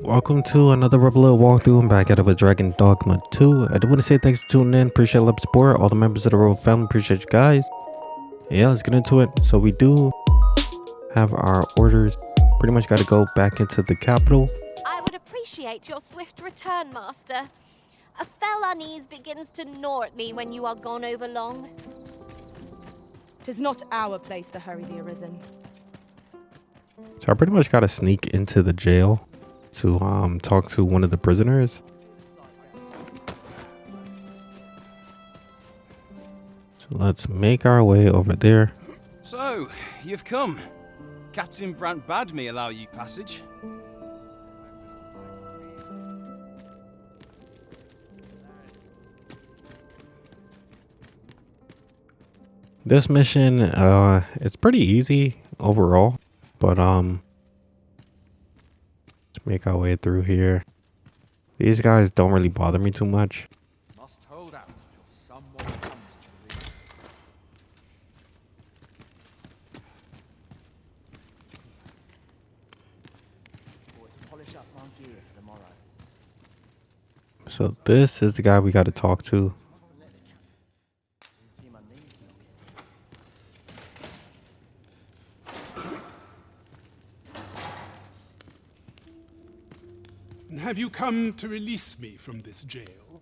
Welcome to another Reveler walkthrough. I'm back at it with Dragon Dogma 2. I do want to say thanks for tuning in. Appreciate love support. All the members of the Royal family. Appreciate you guys. Yeah, let's get into it. So we do have our orders. Pretty much got to go back into the capital. I would appreciate your swift return, Master. A fell unease begins to gnaw at me when you are gone over long. 'Tis not our place to hurry the Arisen. So I pretty much got to sneak into the jail to talk to one of the prisoners. So let's make our way over there. So, you've come. Captain Brant bade me allow you passage. This mission, it's pretty easy overall, but let's make our way through here. These guys don't really bother me too much. Must hold out till someone comes to release. Or to polish up my gear for tomorrow. So this is the guy we got to talk to. See my knees And have you come to release me from this jail?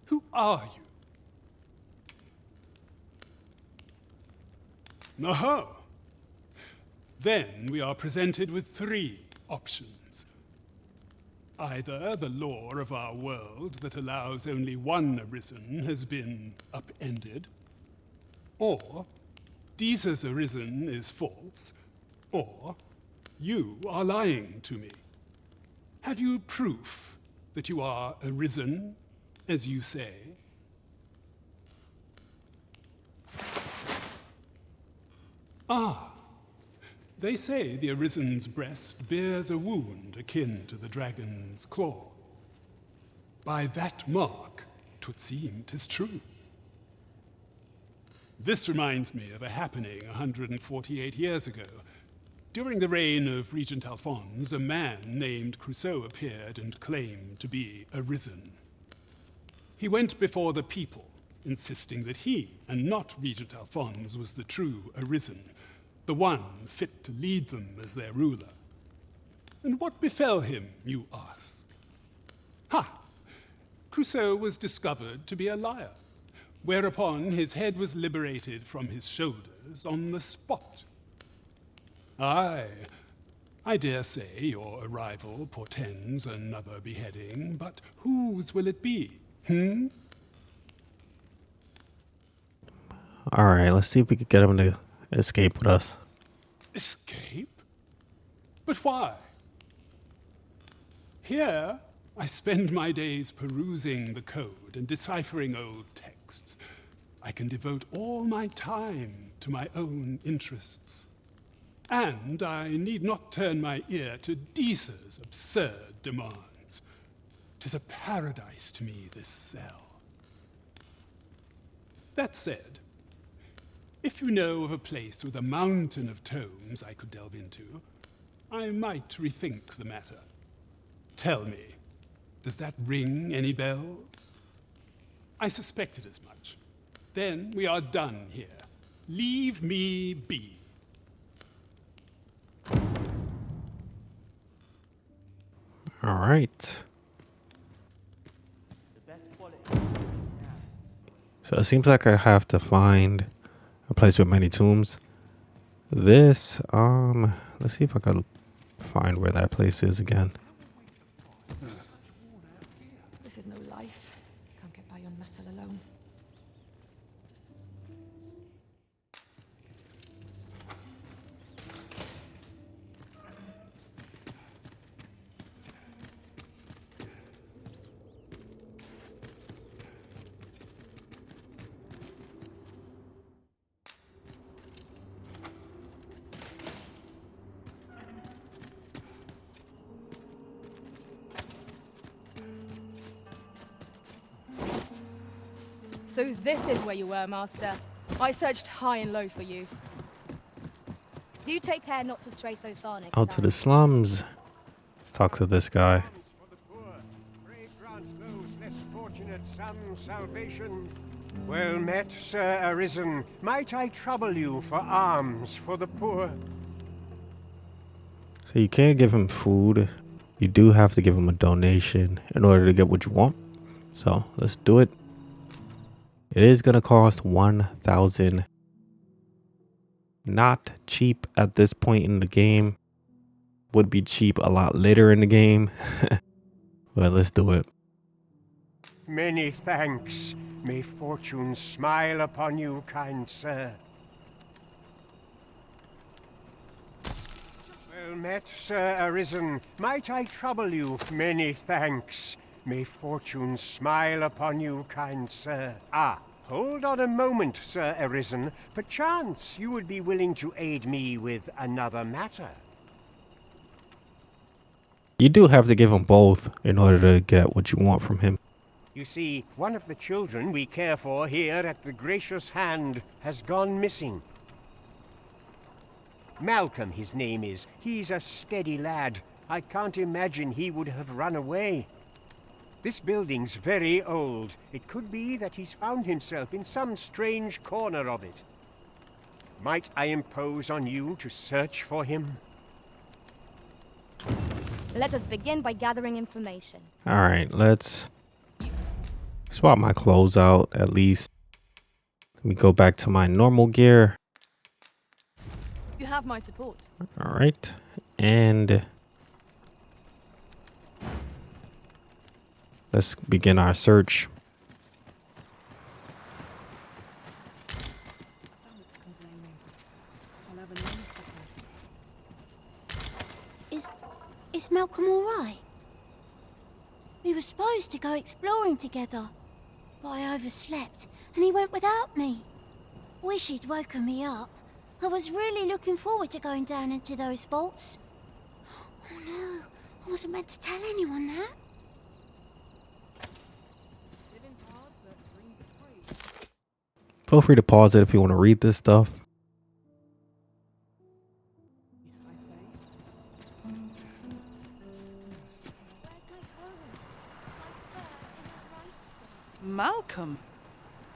Who are you? Aha! Then we are presented with three options. Either the law of our world that allows only one Arisen has been upended, or Deeza's Arisen is false, or you are lying to me. Have you proof that you are Arisen, as you say? Ah, they say the Arisen's breast bears a wound akin to the dragon's claw. By that mark, 'twould seem 'tis true. This reminds me of a happening 148 years ago. During the reign of Regent Alphonse, a man named Crusoe appeared and claimed to be Arisen. He went before the people, insisting that he, and not Regent Alphonse, was the true Arisen, the one fit to lead them as their ruler. And what befell him, you ask? Ha! Crusoe was discovered to be a liar, whereupon his head was liberated from his shoulders on the spot. Aye, I dare say your arrival portends another beheading, but whose will it be, Alright, let's see if we can get him to escape with us. Escape? But why? Here, I spend my days perusing the code and deciphering old texts. I can devote all my time to my own interests. And I need not turn my ear to Deeza's absurd demands. 'Tis a paradise to me, this cell. That said, if you know of a place with a mountain of tomes I could delve into, I might rethink the matter. Tell me, does that ring any bells? I suspected as much. Then we are done here. Leave me be. Alright. The best quality is something now. So it seems like I have to find a place with many tombs. This, let's see if I can find where that place is again. This is no life. Can't get by on muscle alone. So this is where you were, Master. I searched high and low for you. Do take care not to stray so far next Out time. to the slums. It's talk to this guy. For the poor, pray grant those less fortunate some salvation. Well met, Sir Arisen. Might I trouble you for alms for the poor? So you can't give him food. You do have to give him a donation in order to get what you want. So let's do it. It is going to cost 1,000. Not cheap at this point in the game. Would be cheap a lot later in the game. But let's do it. Many thanks. May fortune smile upon you, kind sir. Well met, Sir Arisen. Might I trouble you? Many thanks. May fortune smile upon you, kind sir. Ah, hold on a moment, Sir Arisen. Perchance you would be willing to aid me with another matter. You do have to give him both in order to get what you want from him. You see, one of the children we care for here at the Gracious Hand has gone missing. Malcolm, his name is. He's a steady lad. I can't imagine he would have run away. This building's very old. It could be that he's found himself in some strange corner of it. Might I impose on you to search for him? Let us begin by gathering information. All right, let's swap my clothes out at least. Let me go back to my normal gear. You have my support. All right, and let's begin our search. Is Malcolm all right? We were supposed to go exploring together, but I overslept and he went without me. Wish he'd woken me up. I was really looking forward to going down into those vaults. Oh no, I wasn't meant to tell anyone that. Feel free to pause it if you want to read this stuff. Malcolm.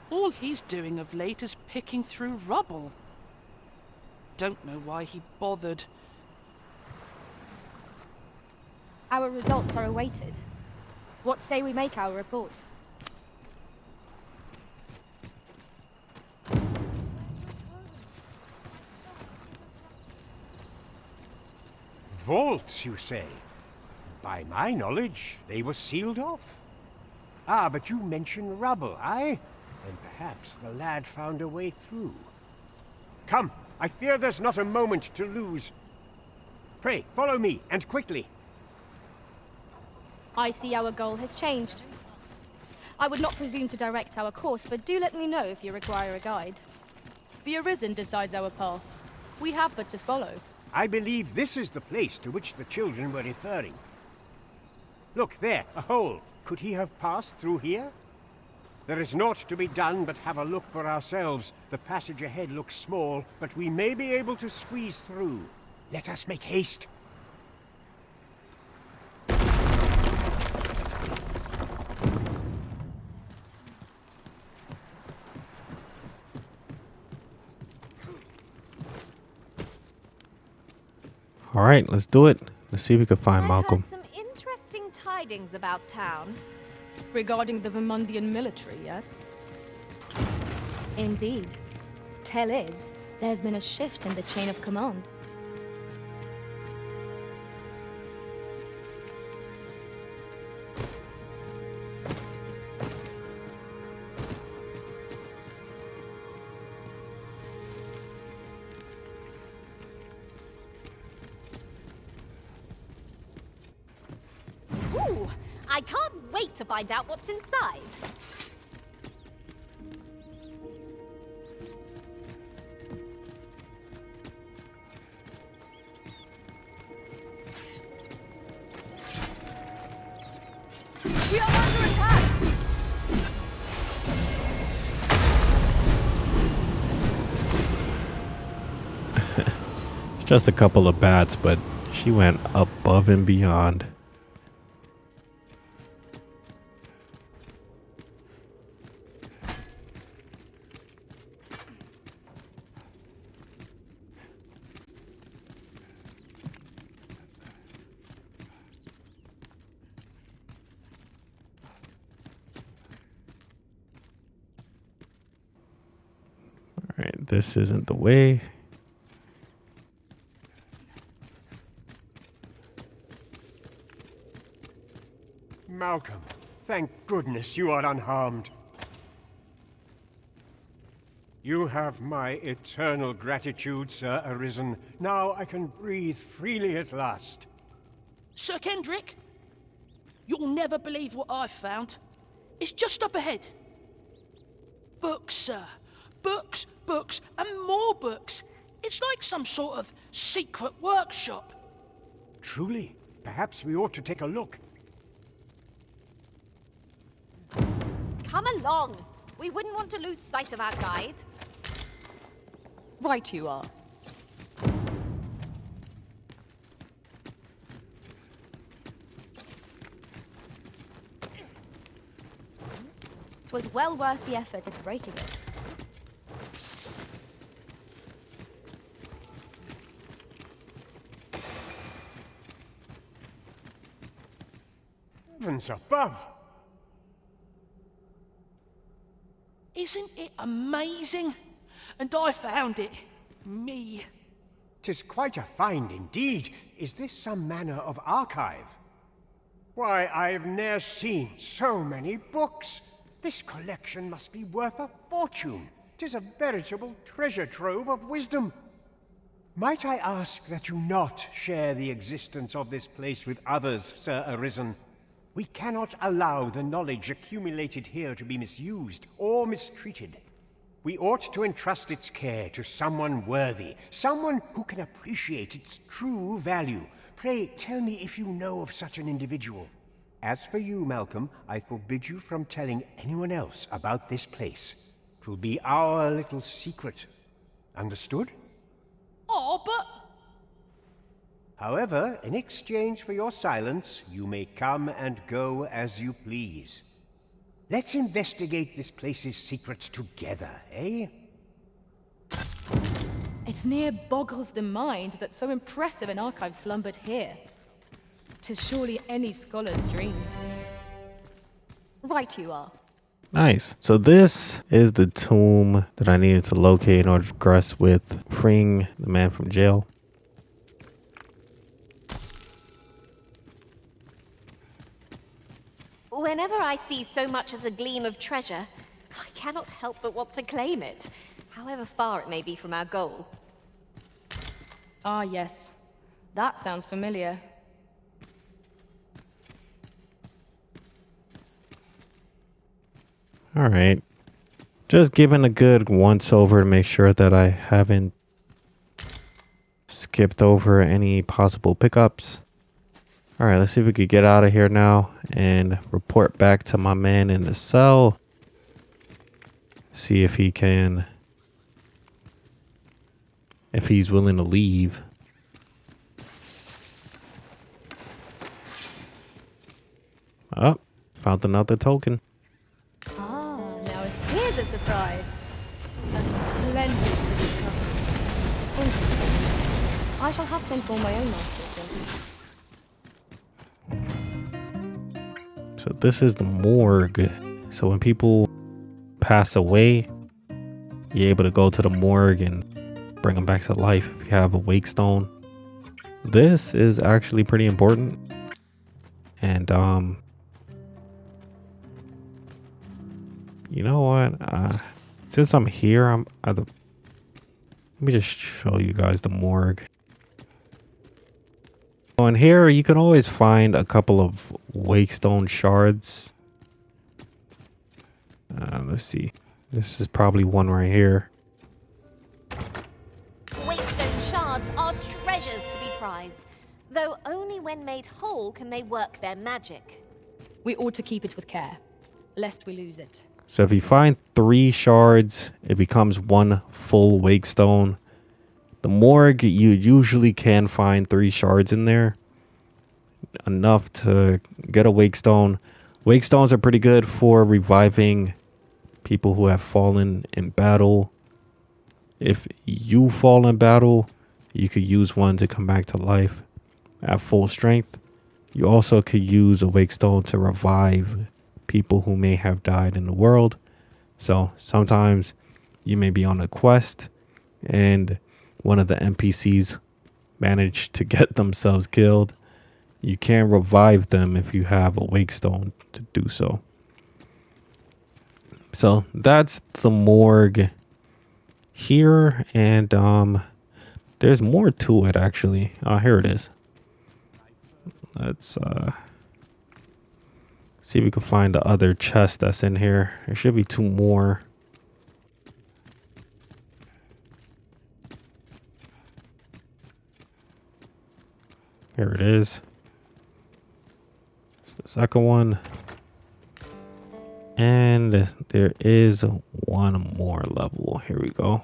All he's doing of late is picking through rubble. Don't know why he bothered. Our results are awaited. What say we make our report? Vaults, you say? By my knowledge, they were sealed off. Ah, but you mentioned rubble, aye? And perhaps the lad found a way through. Come, I fear there's not a moment to lose. Pray, follow me, and quickly. I see our goal has changed. I would not presume to direct our course, but do let me know if you require a guide. The Arisen decides our path. We have but to follow. I believe this is the place to which the children were referring. Look, there, a hole. Could he have passed through here? There is naught to be done but have a look for ourselves. The passage ahead looks small, but we may be able to squeeze through. Let us make haste. All right, let's do it. Let's see if we can find Malcolm. I heard some interesting tidings about town. Regarding the Vermundian military, yes? Indeed. Tell is, there's been a shift in the chain of command. Ooh, I can't wait to find out what's inside. We are under attack! Just a couple of bats, but she went up above and beyond. All right, this isn't the way. Malcolm, thank goodness you are unharmed. You have my eternal gratitude, Sir Arisen. Now I can breathe freely at last. Sir Kendrick, you'll never believe what I've found. It's just up ahead. Books, sir. Books, books, and more books. It's like some sort of secret workshop. Truly, perhaps we ought to take a look. Come along. We wouldn't want to lose sight of our guide. Right you are. 'Twas well worth the effort of breaking it. Heavens above! Isn't it amazing? And I found it. Me. 'Tis quite a find indeed. Is this some manner of archive? Why, I've ne'er seen so many books. This collection must be worth a fortune. 'Tis a veritable treasure trove of wisdom. Might I ask that you not share the existence of this place with others, Sir Arisen? We cannot allow the knowledge accumulated here to be misused or mistreated. We ought to entrust its care to someone worthy, someone who can appreciate its true value. Pray tell me if you know of such an individual. As for you, Malcolm, I forbid you from telling anyone else about this place. 'Twill be our little secret. Understood? Oh, but... However, in exchange for your silence, you may come and go as you please. Let's investigate this place's secrets together, eh? It near boggles the mind that so impressive an archive slumbered here. 'Tis surely any scholar's dream. Right you are. Nice. So this is the tomb that I needed to locate in order to progress with freeing the man from jail. Whenever I see so much as a gleam of treasure, I cannot help but want to claim it, however far it may be from our goal. Ah yes, that sounds familiar. All right. Just giving a good once over to make sure that I haven't skipped over any possible pickups. All right, let's see if we could get out of here now and report back to my man in the cell. See if he can, if he's willing to leave. Oh, found another token. Ah, now here's a surprise. A splendid discovery. Interesting. I shall have to inform my own master of this. So this is the morgue. So when people pass away, you're able to go to the morgue and bring them back to life if you have a Wakestone. This is actually pretty important. And you know what? Since I'm here, let me just show you guys the morgue. So in here, you can always find a couple of Wakestone shards. Let's see. This is probably one right here. Wakestone shards are treasures to be prized, though only when made whole can they work their magic. We ought to keep it with care, lest we lose it. So if you find 3 shards, it becomes 1 full Wakestone. The morgue, you usually can find 3 shards in there. enough to get a Wakestone. Wakestones are pretty good for reviving people who have fallen in battle. If you fall in battle, you could use one to come back to life at full strength. You also could use a Wakestone to revive people who may have died in the world. So sometimes you may be on a quest and one of the NPCs managed to get themselves killed. You can revive them if you have a Wakestone to do so. So that's the morgue here, and there's more to it actually. Oh, here it is. Let's see if we can find the other chest that's in here. There should be 2 more. Here it is. It's the second one. And there is 1 more level. Here we go.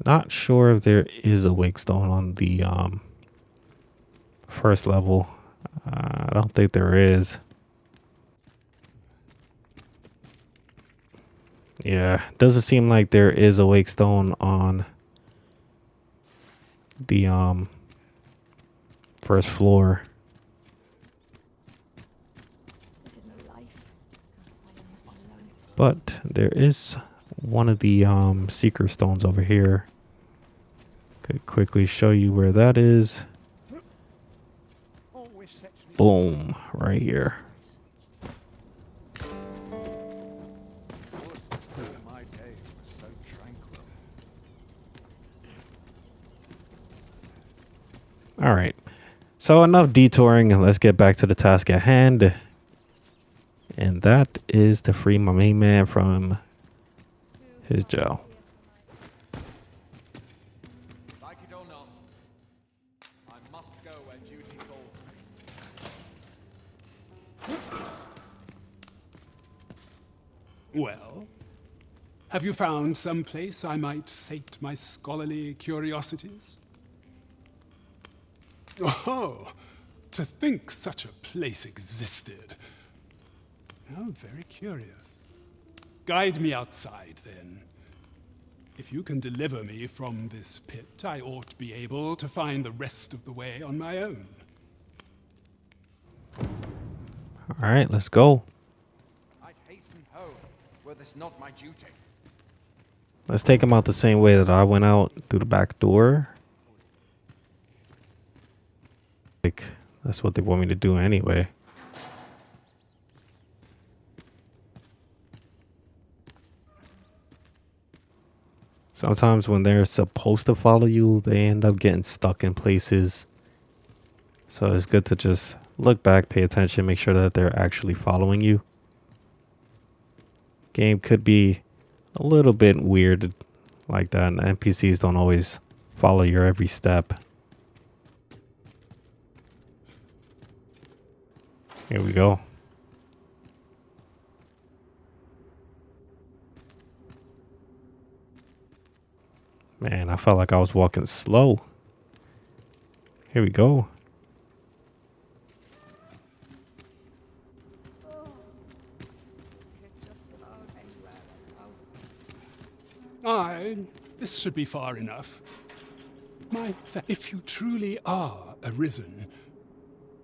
Not sure if there is a Wakestone on the first level. I don't think there is. Yeah, doesn't seem like there is a Wakestone on the first floor. But there is one of the seeker stones over here. Could quickly show you where that is. Boom, right here. My day was so tranquil. All right. So enough detouring. Let's get back to the task at hand. And that is to free my main man from his jail. Like it or not, I must go where duty calls me. Well, have you found some place I might sate my scholarly curiosities? Oh, to think such a place existed. How very curious. Guide me outside, then. If you can deliver me from this pit, I ought to be able to find the rest of the way on my own. All right, let's go. I'd hasten home, were this not my duty. Let's take him out the same way that I went out, through the back door. Like, that's what they want me to do anyway. Sometimes when they're supposed to follow you, they end up getting stuck in places. So it's good to just look back, pay attention, make sure that they're actually following you. Game could be a little bit weird like that, and NPCs don't always follow your every step. Here we go. Man, I felt like I was walking slow. Here we go. Aye, this should be far enough. If you truly are arisen,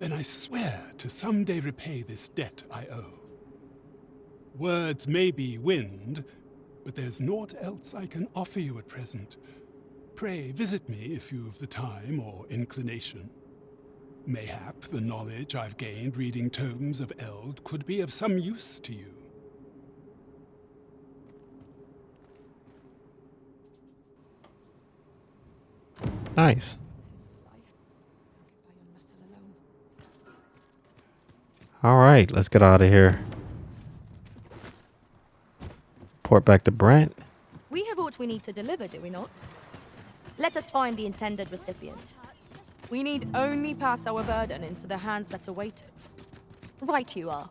then I swear to someday repay this debt I owe. Words may be wind, but there's naught else I can offer you at present. Pray visit me if you've the time or inclination. Mayhap the knowledge I've gained reading tomes of Eld could be of some use to you. Nice. All right, let's get out of here. Report back to Brant. We have what we need to deliver, do we not? Let us find the intended recipient. We need only pass our burden into the hands that await it. Right you are.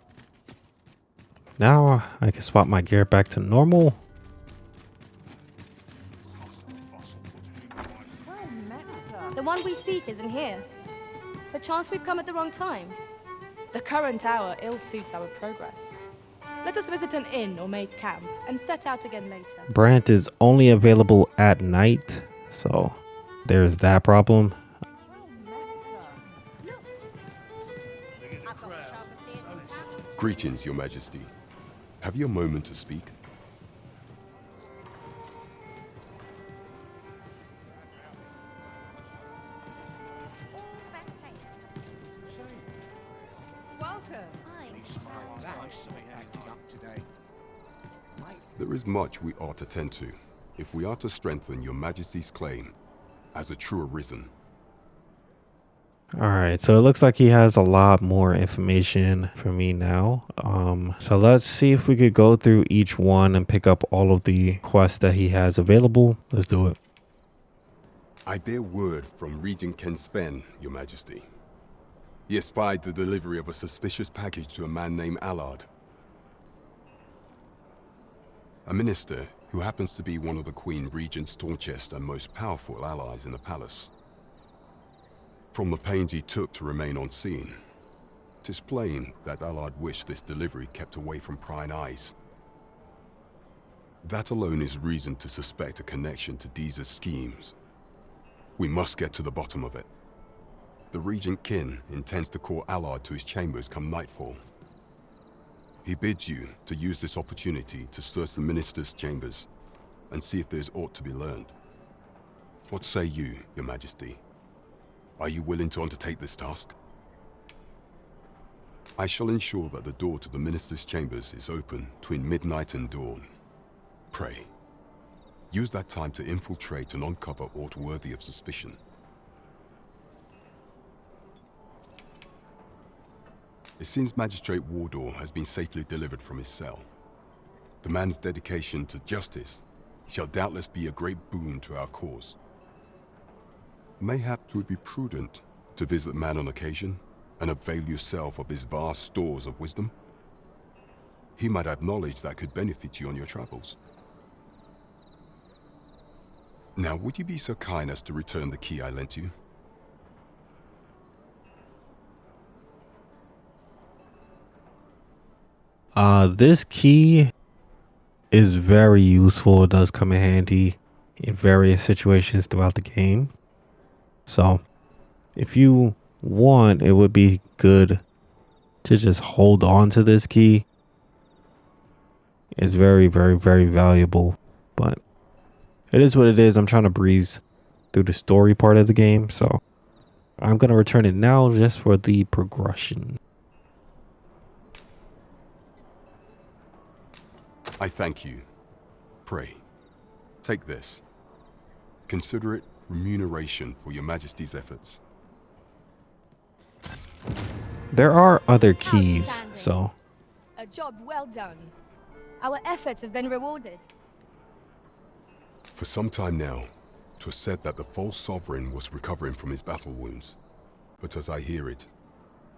Now I can swap my gear back to normal. The one we seek isn't here. Perchance we've come at the wrong time. The current hour ill suits our progress. Let us visit an inn or make camp and set out again later. Brant is only available at night, so there's that problem. Greetings, Your Majesty. Have you a moment to speak? There is much we ought to tend to, if we are to strengthen Your Majesty's claim as a true Arisen. Alright, so it looks like he has a lot more information for me now. So let's see if we could go through each one and pick up all of the quests that he has available. Let's do it. I bear word from Regent Ken Sven, Your Majesty. He espied the delivery of a suspicious package to a man named Allard. A minister who happens to be one of the Queen Regent's staunchest and most powerful allies in the palace. From the pains he took to remain on scene, 'tis plain that Allard wished this delivery kept away from prying eyes. That alone is reason to suspect a connection to Deeza's schemes. We must get to the bottom of it. The Regent Kin intends to call Allard to his chambers come nightfall. He bids you to use this opportunity to search the minister's chambers and see if there's aught to be learned. What say you, Your Majesty? Are you willing to undertake this task? I shall ensure that the door to the minister's chambers is open between midnight and dawn. Pray, use that time to infiltrate and uncover aught worthy of suspicion. It seems Magistrate Wardor has been safely delivered from his cell. The man's dedication to justice shall doubtless be a great boon to our cause. Mayhap 'twould be prudent to visit the man on occasion and avail yourself of his vast stores of wisdom. He might have knowledge that could benefit you on your travels. Now, would you be so kind as to return the key I lent you? This key is very useful. It does come in handy in various situations throughout the game. So if you want, it would be good to just hold on to this key. It's very, very, very valuable, but it is what it is. I'm trying to breeze through the story part of the game, so I'm going to return it now just for the progression. I thank you. Pray, take this. Consider it remuneration for Your Majesty's efforts. There are other keys, so A job well done. Our efforts have been rewarded. For some time now, 'twas said that the false sovereign was recovering from his battle wounds. But as I hear it,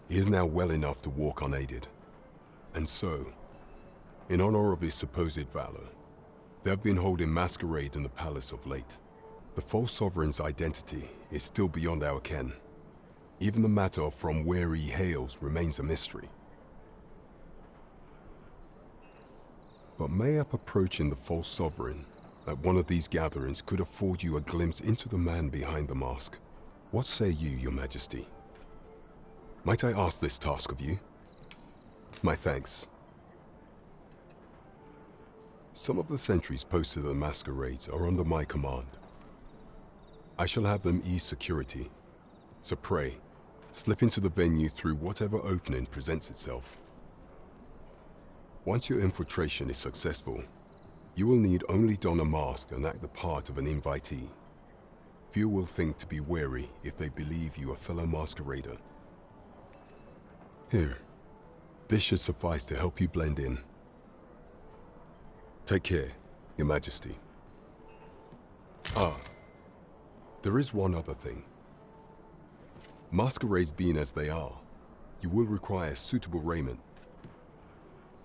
he is now well enough to walk unaided. And so, in honor of his supposed valor, they have been holding masquerade in the palace of late. The false sovereign's identity is still beyond our ken. Even the matter of from where he hails remains a mystery. But mayhap approaching the false sovereign at one of these gatherings could afford you a glimpse into the man behind the mask. What say you, Your Majesty? Might I ask this task of you? My thanks. Some of the sentries posted at the masquerades are under my command. I shall have them ease security, so pray, slip into the venue through whatever opening presents itself. Once your infiltration is successful, you will need only don a mask and act the part of an invitee. Few will think to be wary if they believe you a fellow masquerader. Here, this should suffice to help you blend in. Take care, Your Majesty. There is one other thing. Masquerades being as they are, you will require suitable raiment.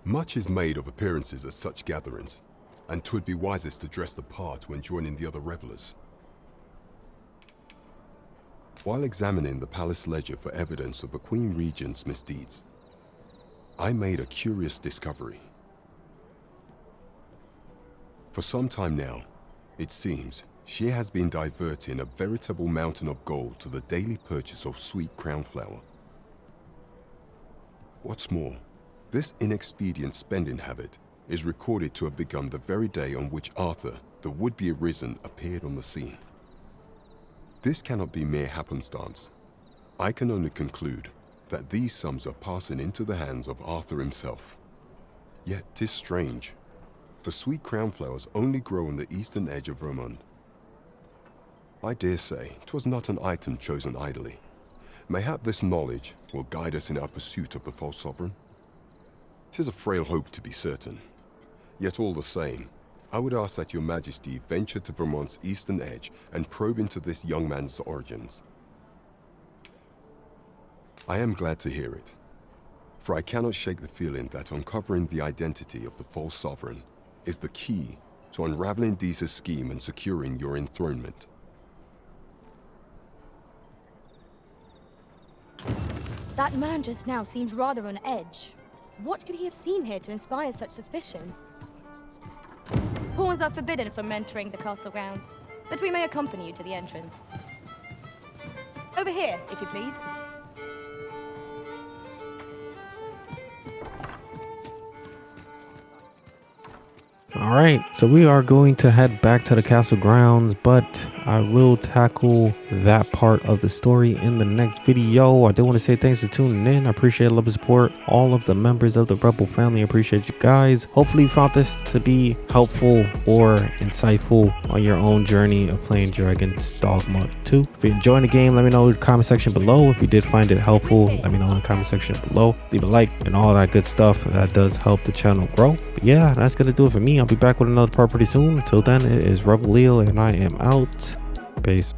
Much is made of appearances at such gatherings, and 'twould be wisest to dress the part when joining the other revelers. While examining the palace ledger for evidence of the Queen Regent's misdeeds, I made a curious discovery. For some time now, it seems she has been diverting a veritable mountain of gold to the daily purchase of sweet crown flower. What's more, this inexpedient spending habit is recorded to have begun the very day on which Arthur, the would-be arisen, appeared on the scene. This cannot be mere happenstance. I can only conclude that these sums are passing into the hands of Arthur himself. Yet 'tis strange. The sweet crown flowers only grow on the eastern edge of Vermund. I dare say 'twas not an item chosen idly. Mayhap this knowledge will guide us in our pursuit of the false sovereign. 'Tis a frail hope, to be certain. Yet all the same, I would ask that your majesty venture to Vermund's eastern edge and probe into this young man's origins. I am glad to hear it, for I cannot shake the feeling that uncovering the identity of the false sovereign is the key to unraveling Deeza's scheme and securing your enthronement. That man just now seems rather on edge. What could he have seen here to inspire such suspicion? Pawns are forbidden from entering the castle grounds, but we may accompany you to the entrance. Over here, if you please. Alright, so we are going to head back to the castle grounds, but I will tackle that part of the story in the next video. I do want to say thanks for tuning in. I appreciate love and support. All of the members of the Rebel family, I appreciate you guys. Hopefully you found this to be helpful or insightful on your own journey of playing Dragon's Dogma 2. If you enjoyed the game, let me know in the comment section below. If you did find it helpful, let me know in the comment section below. Leave a like and all that good stuff. That does help the channel grow. But yeah, that's going to do it for me. I'll be back with another part pretty soon. Until then, it is Rebel Leo and I am out. Peace.